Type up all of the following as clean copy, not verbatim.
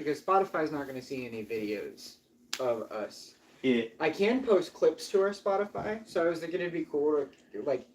because Spotify's not going to see any videos of us. Yeah. I can post clips to our Spotify, so I was thinking it'd be cool to, like,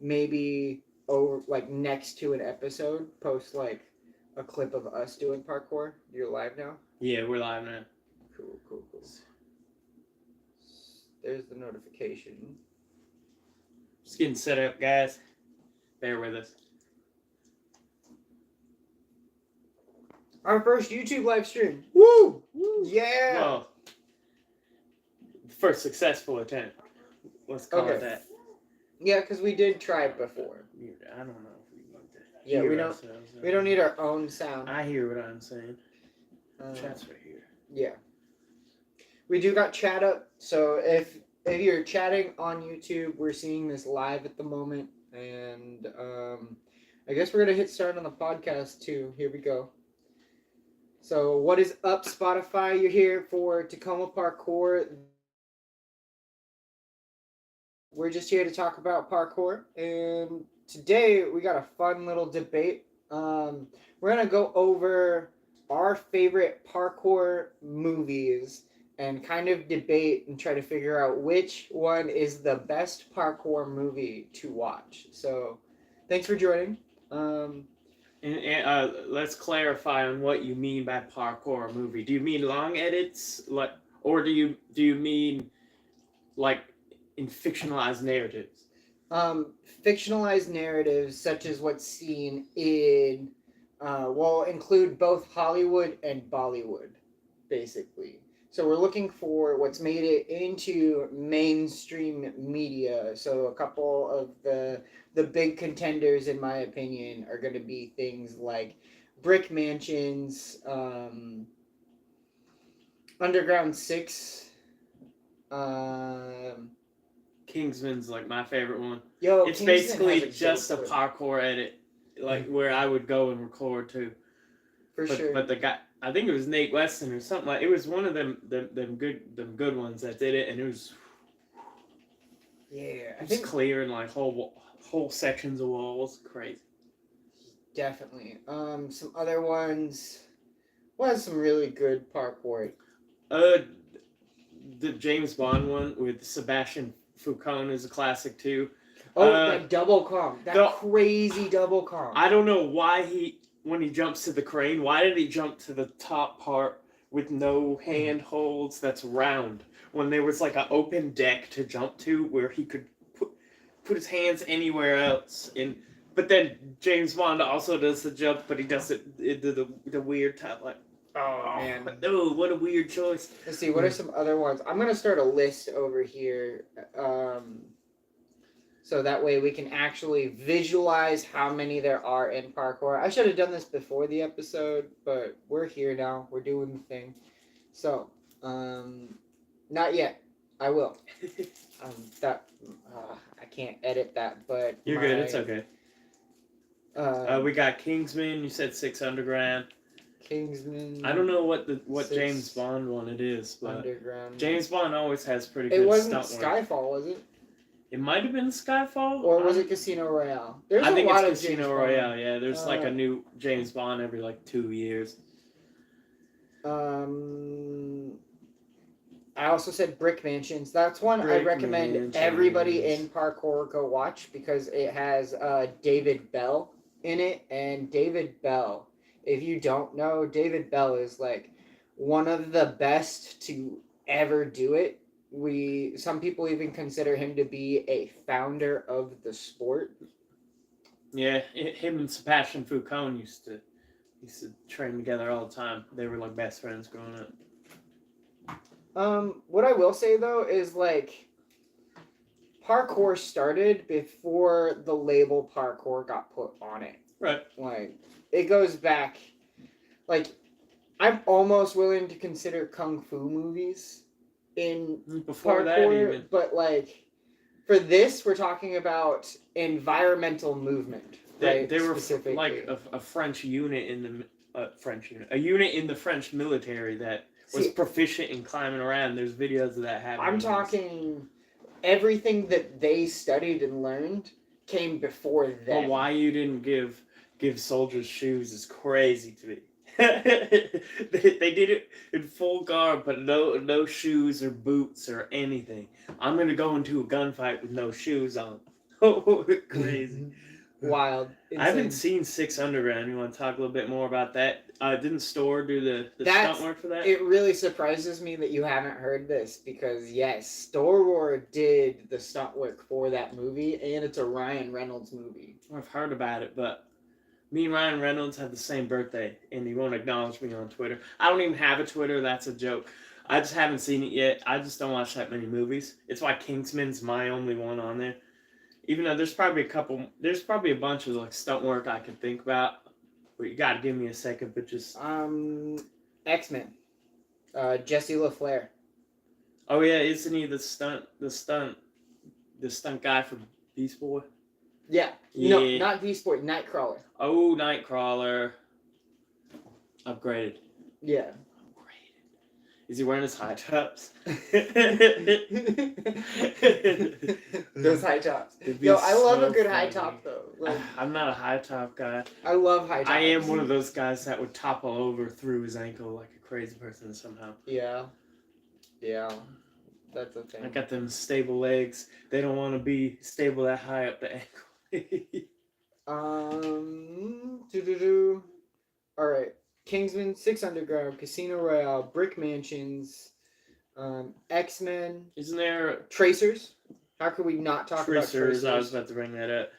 maybe over, like, next to an episode, post, like, a clip of us doing parkour. You're live now? Yeah, we're live now. Cool. There's the notification. Just getting set up, guys. Bear with us. Our first YouTube live stream. Woo! Yeah! Well, the first successful attempt. Let's call it that. Yeah, because we did try it before. I don't know if we need to. Yeah, we don't need our own sound. I hear what I'm saying. Chat's right here. Yeah. We do got chat up, so if you're chatting on YouTube, we're seeing this live at the moment, and I guess we're gonna hit start on the podcast too. Here we go. So what is up, Spotify? You're here for Tacoma Parkour. We're just here to talk about parkour, and today we got a fun little debate. We're gonna go over our favorite parkour movies and kind of debate and try to figure out which one is the best parkour movie to watch. So, thanks for joining. And let's clarify on what you mean by parkour movie. Do you mean long edits, like, or do you mean like in fictionalized narratives? Fictionalized narratives such as what's seen in will include both Hollywood and Bollywood, basically. So we're looking for what's made it into mainstream media. So a couple of the big contenders, in my opinion, are going to be things like Brick Mansions, Underground 6. Kingsman's like my favorite one. It's Kingsman basically just a parkour edit, like where I would go and record too. For sure. But the guy, I think it was Nate Weston or something like. It was one of them good ones that did it, and it was. Yeah, I think clearing like whole sections of walls. Crazy. Definitely. Some other ones. What has some really good parkour? The James Bond one with Sebastian Foucault is a classic too. Oh, that double comp. Crazy double comp. I don't know why when he jumps to the crane, why did he jump to the top part with no handholds that's round? When there was like an open deck to jump to where he could put his hands anywhere else. But then James Bond also does the jump, but he does it the weird type like. Oh man! Oh, what a weird choice. Let's see. What are some other ones? I'm gonna start a list over here, so that way we can actually visualize how many there are in parkour. I should have done this before the episode, but we're here now. We're doing the thing. So, not yet. I will. I can't edit that, but you're good. It's okay. We got Kingsman. You said 6 Underground. Kingsman. I don't know what James Bond one it is, but Underground. James Bond always has pretty good. It wasn't stunt Skyfall, was it? It might have been Skyfall, or was it Casino Royale? I think it's Casino Royale. Yeah, there's like a new James Bond every like 2 years. I also said Brick Mansions. That's one I recommend everybody in parkour go watch because it has David Bell in it, and David Bell. If you don't know, David Bell is like one of the best to ever do it. Some people even consider him to be a founder of the sport. Yeah, him and Sebastian Foucault used to train together all the time. They were like best friends growing up. What I will say though is like parkour started before the label parkour got put on it. Right. Like it goes back, like I'm almost willing to consider kung fu movies in before parkour, that even. But like for this, we're talking about environmental movement. Right? They were like a French unit in the a unit in the French military that was proficient in climbing around. There's videos of that happening. I'm talking everything that they studied and learned came before them. But why you didn't give soldiers shoes is crazy to me. They did it in full garb, but no shoes or boots or anything. I'm gonna go into a gunfight with no shoes on. Oh, crazy. Wild. I haven't Insane. seen Six Underground. You want to talk a little bit more about that? Didn't Store do the That's- stunt work for that? It really surprises me that you haven't heard this because yes, Star did the stunt work for that movie, and it's a Ryan Reynolds movie. I've heard about it, but me and Ryan Reynolds have the same birthday, and he won't acknowledge me on Twitter. I don't even have a Twitter. That's a joke. I just haven't seen it yet. I just don't watch that many movies. It's why Kingsman's my only one on there. Even though there's probably a bunch of like stunt work I can think about. But you gotta give me a second, but just X-Men. Jesse LaFleur. oh yeah, isn't he the stunt guy for Beast Boy? Yeah. No, not Beast Boy, Nightcrawler. Oh, Nightcrawler. Upgraded. Yeah. Is he wearing his high tops? Those high tops. Yo, I love a good high top though. Like, I'm not a high top guy. I love high tops. I am one of those guys that would topple over through his ankle like a crazy person somehow. Yeah. Yeah. That's a thing. I got them stable legs. They don't want to be stable that high up the ankle. All right. Kingsman, Six Underground, Casino Royale, Brick Mansions, X-Men. Isn't there Tracers? How could we not talk about Tracers? I was about to bring that up.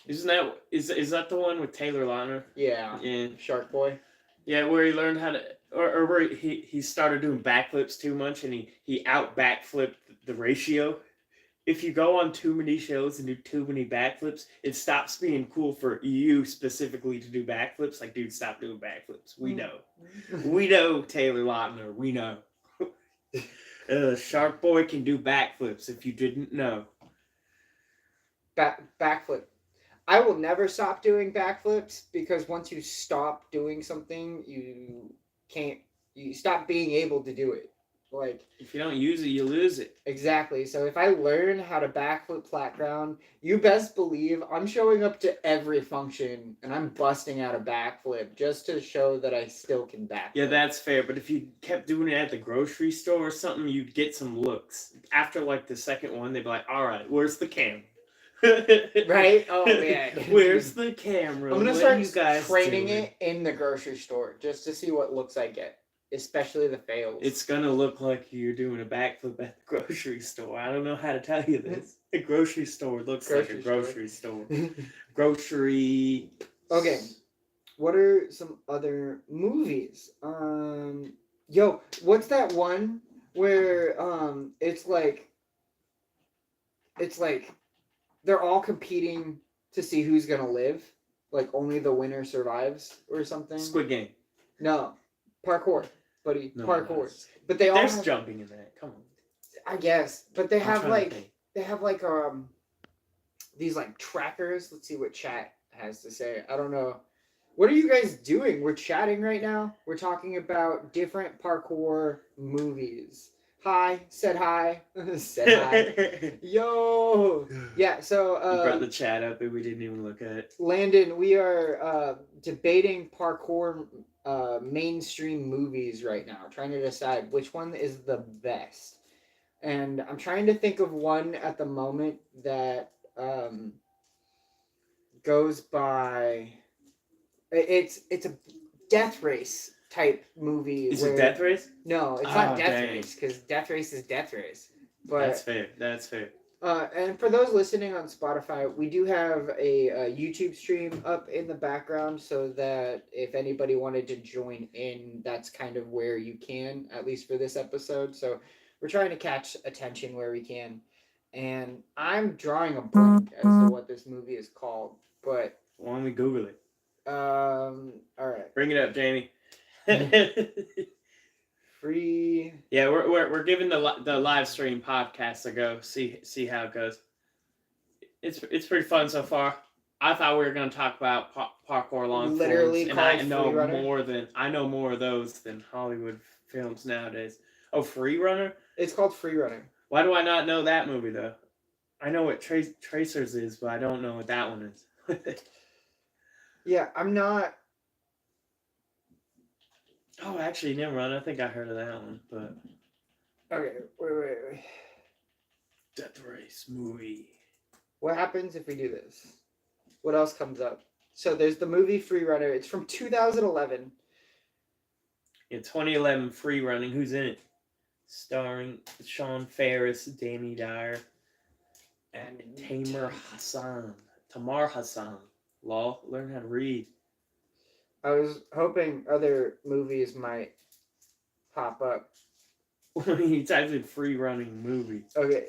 Isn't that is that the one with Taylor Lautner? Yeah. Yeah. Shark Boy. Yeah, where he learned how to, or where he started doing backflips too much, and he out backflipped the ratio. If you go on too many shows and do too many backflips, it stops being cool for you specifically to do backflips. Like, dude, stop doing backflips. We know. We know, Taylor Lautner. We know. Shark Boy can do backflips if you didn't know. Backflip. I will never stop doing backflips because once you stop doing something, you stop being able to do it. Like, if you don't use it, you lose it. Exactly. So if I learn how to backflip flat ground, you best believe I'm showing up to every function and I'm busting out a backflip just to show that I still can backflip. Yeah, that's fair. But if you kept doing it at the grocery store or something, you'd get some looks. After like the second one, they'd be like, "All right, where's the camera?" Right? Oh man. Where's the camera? I'm gonna start training it in the grocery store just to see what looks I get. Especially the fails. It's gonna look like you're doing a backflip at the grocery store. I don't know how to tell you this. A grocery store looks like a grocery store. Grocery. Okay. What are some other movies? Yo, what's that one where it's like they're all competing to see who's gonna live? Like only the winner survives or something? Squid Game. No. Parkour, buddy. No, Parkour. But they all there's have, jumping in that. Come on. I guess. But they have they have these like trackers. Let's see what chat has to say. I don't know. What are you guys doing? We're chatting right now. We're talking about different parkour movies. Hi, said hi. Said hi. Yo. Yeah, so you brought the chat up and we didn't even look at it. Landon, we are debating parkour mainstream movies right now, trying to decide which one is the best. And I'm trying to think of one at the moment that goes by. It's a death race type movie. Is it Death Race? No, it's not Death Race because Death Race is Death Race. But that's fair. That's fair. And for those listening on Spotify, we do have a YouTube stream up in the background so that if anybody wanted to join in, that's kind of where you can, at least for this episode. So we're trying to catch attention where we can. And I'm drawing a blank as to what this movie is called. But why don't we Google it? All right. Bring it up, Jamie. Free. Yeah, we're giving the live stream podcast a go. See how it goes. It's pretty fun so far. I thought we were going to talk about parkour long Literally forms, and I know Freerunner? more of those than Hollywood films nowadays. Oh, Freerunner? It's called Freerunner. Why do I not know that movie though? I know what Tracers is, but I don't know what that one is. Yeah, I'm not Oh, actually, never mind. I think I heard of that one, but Okay, wait. Death Race movie. What happens if we do this? What else comes up? So there's the movie Free Runner. It's from 2011. In 2011, Free Running. Who's in it? Starring Sean Ferris, Danny Dyer, and Tamar Hassan. Law, learn how to read. I was hoping other movies might pop up. He types in Free Running movie. Okay.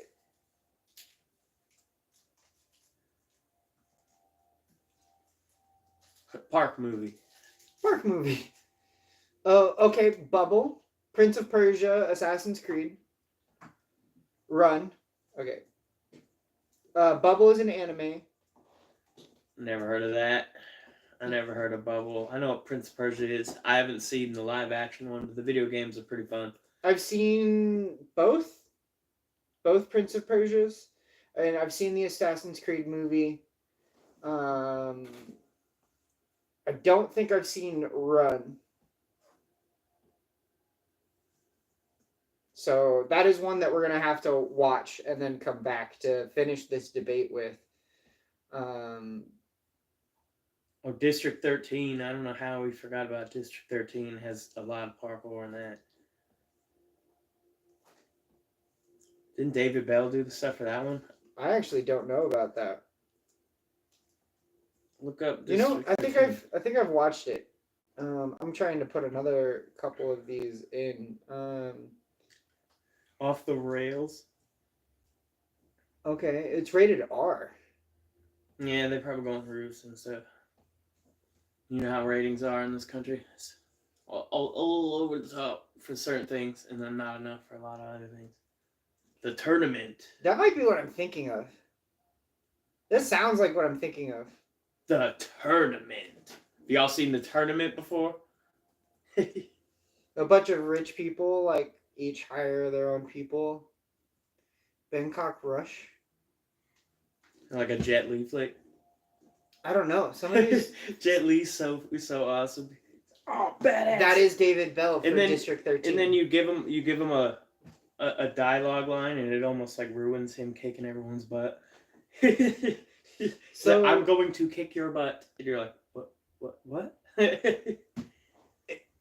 Park movie. Park movie. Oh, okay. Bubble. Prince of Persia. Assassin's Creed. Run. Okay. Bubble is an anime. Never heard of that. I never heard of Bubble. I know what Prince of Persia is. I haven't seen the live action one, but the video games are pretty fun. I've seen both Prince of Persias, and I've seen the Assassin's Creed movie. I don't think I've seen Run. So that is one that we're gonna have to watch and then come back to finish this debate with. Oh, District 13. I don't know how we forgot about District 13. It has a lot of parkour in that. Didn't David Bell do the stuff for that one? I actually don't know about that. Look up District 13. I think I've watched it. I'm trying to put another couple of these in. Off the Rails. Okay, it's rated R. Yeah, they're probably going roofs and stuff. You know how ratings are in this country. It's all over the top for certain things, and then not enough for a lot of other things. The Tournament. That might be what I'm thinking of. This sounds like what I'm thinking of. The Tournament. Y'all seen The Tournament before? A bunch of rich people, like, each hire their own people. Bangkok Rush. Like a Jet Li flick. I don't know. Some of these. Jet Li's so awesome. Oh, badass. That is David Bell for District 13. And then you give him a dialogue line, and it almost like ruins him kicking everyone's butt. So I'm going to kick your butt, and you're like, what?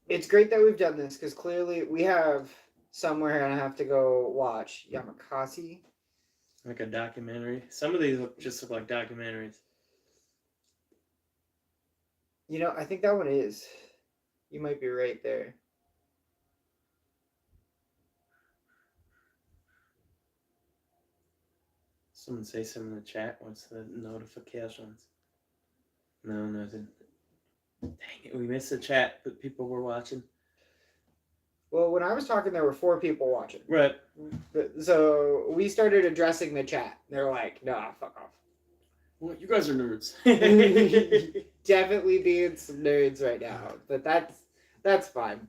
It's great that we've done this because clearly we have somewhere and I have to go watch Yamakasi. Like a documentary. Some of these look like documentaries. You know, I think that one is. You might be right there. Someone say something in the chat. What's the notifications? No, nothing. Dang it, we missed the chat, but people were watching. Well, when I was talking, there were 4 people watching. Right. So we started addressing the chat. They're like, nah, fuck off. Well, you guys are nerds. Definitely being some nerds right now, but that's fine.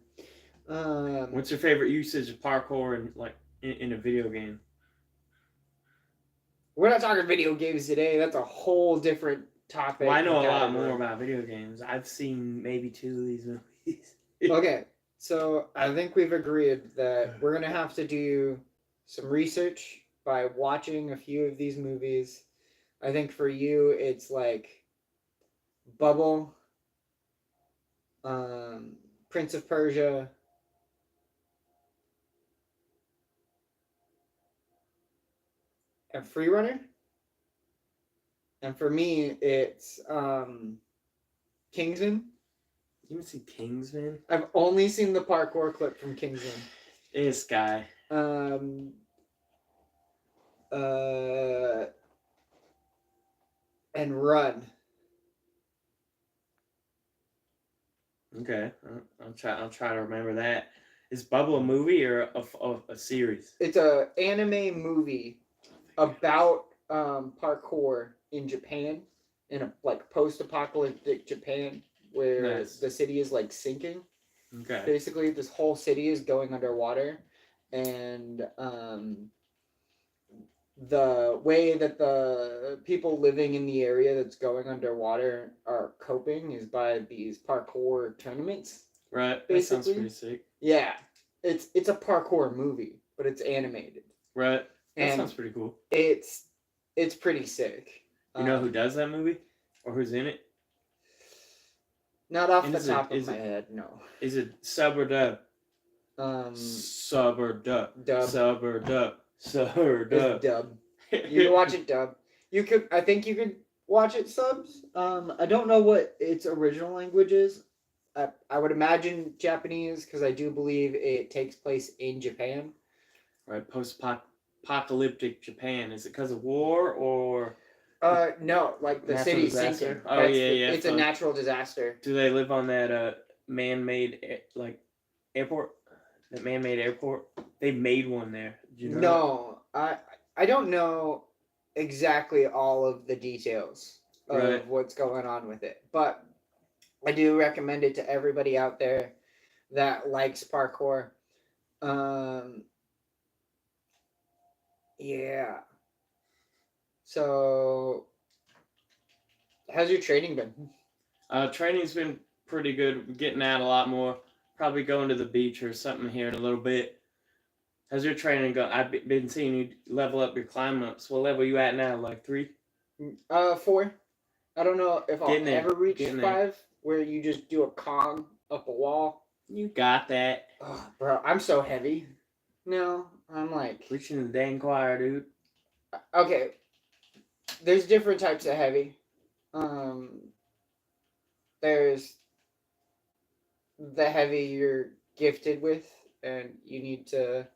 What's your favorite usage of parkour in a video game? We're not talking video games today. That's a whole different topic. Well, I know a lot more about video games. I've seen maybe 2 of these movies. Okay, so I think we've agreed that we're gonna have to do some research by watching a few of these movies. I think for you, it's like Bubble, Prince of Persia, and Free Runner. And for me, it's Kingsman. You haven't seen Kingsman? I've only seen the parkour clip from Kingsman. This guy. And Run. Okay, I'll try to remember that. Is Bubble a movie or a series? It's a anime movie about parkour in Japan, in a like post-apocalyptic Japan where the city is like sinking. Okay. Basically, this whole city is going underwater, and the way that the people living in the area that's going underwater are coping is by these parkour tournaments. Right. That sounds basically. pretty sick. Yeah, it's a parkour movie, but it's animated, Right. That and sounds pretty cool. it's pretty sick. You know who does that movie? Or who's in it? Not off And the is it- top of is my it- head, no. Is it sub or dub? Sub or dub? Dub. Sub or dub? Sub or dub? It's dub. You can watch it dub. I think you could watch it subs. I don't know what its original language is. I would imagine Japanese because I do believe it takes place in Japan. Right, post-apocalyptic Japan. Is it because of war or? No, like the Natural city's disaster? sinking. Oh, yeah, It's a fun. natural disaster. Do they live on that man-made like airport? That man-made airport? They made one there. Did you know No, I don't know exactly all of the details of Right. what's going on with it, but I do recommend it to everybody out there that likes parkour. Yeah. So, how's your training been? Training's been pretty good. We're getting out a lot more. Probably going to the beach or something here in a little bit. How's your training going? I've been seeing you level up your climb ups. What level you at now? Like 3? 4. I don't know if I'll Getting there. ever reach Getting there. 5, where you just do a Kong up a wall. You got that. Oh, bro, I'm so heavy. No, I'm like, Reaching the dang choir, dude. okay. There's different types of heavy. There's the heavy you're gifted with, and you need to.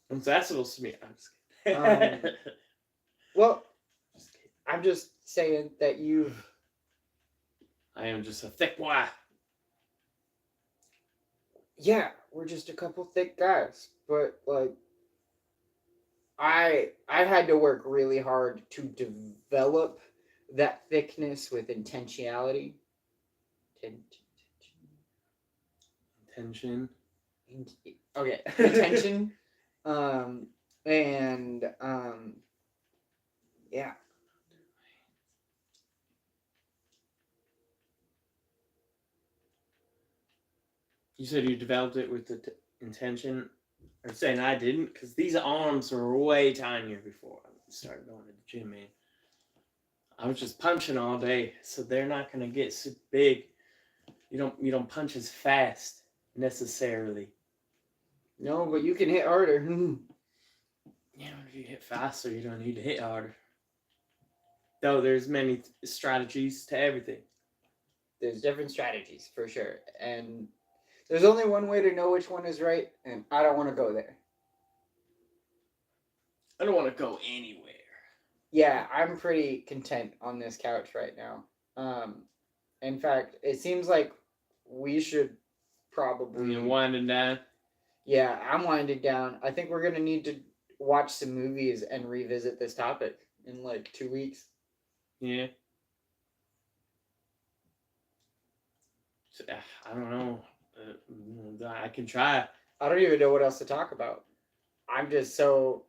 What's that supposed to mean? I'm just kidding. Well, Just kidding. I'm just saying that you've. I am just a thick boy. Yeah, we're just a couple thick guys, but like, I had to work really hard to develop that thickness with intentionality. Tension. Okay, attention. Yeah. You said you developed it with the intention. I'm saying I didn't, because these arms were way tinier before I started going to the gym, man. I was just punching all day, so they're not gonna get super big. You don't punch as fast necessarily. No, but you can hit harder. Yeah, if you hit faster, you don't need to hit harder. Though there's many strategies to everything. There's different strategies for sure, and there's only one way to know which one is right, and I don't want to go there. I don't want to go anywhere. Yeah, I'm pretty content on this couch right now. In fact, it seems like we should probably. You're winding down. Yeah, I'm winding down. I think we're gonna need to watch some movies and revisit this topic in like 2 weeks. Yeah. So, I don't know. I can try. I don't even know what else to talk about. I'm just so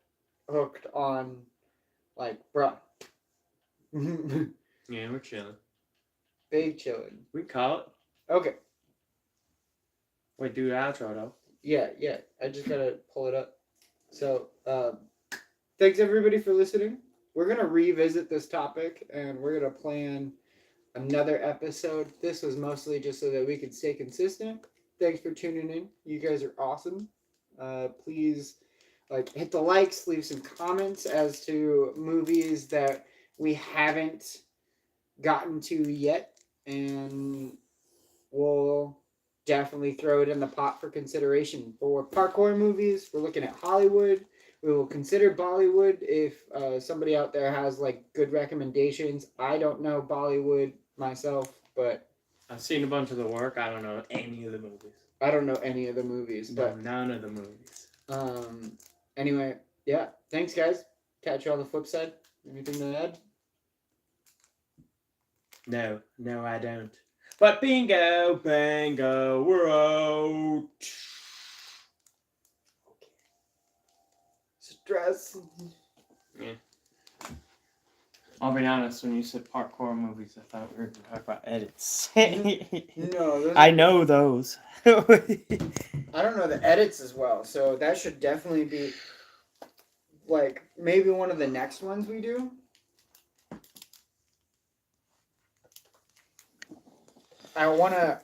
hooked on, like, bruh. Yeah, we're chilling. Big chilling. We call it. Okay. Wait, do the outro though. Yeah. I just gotta pull it up. So, thanks everybody for listening. We're gonna revisit this topic and we're gonna plan another episode. This was mostly just so that we could stay consistent. Thanks for tuning in. You guys are awesome. Please, like, hit the likes, leave some comments as to movies that we haven't gotten to yet, and we'll definitely throw it in the pot for consideration. For parkour movies, we're looking at Hollywood. We will consider Bollywood if somebody out there has like good recommendations. I don't know Bollywood myself, but I've seen a bunch of the work. I don't know any of the movies. I don't know any of the movies. No, But none of the movies. anyway, yeah. Thanks, guys. Catch you on the flip side. Anything to add? No, I don't. But bingo, bango, we're out. Stress. Yeah. I'll be honest, when you said parkour movies, I thought we were going to talk about edits. No, those I are- know those. I don't know the edits as well, so that should definitely be like maybe one of the next ones we do. I wanna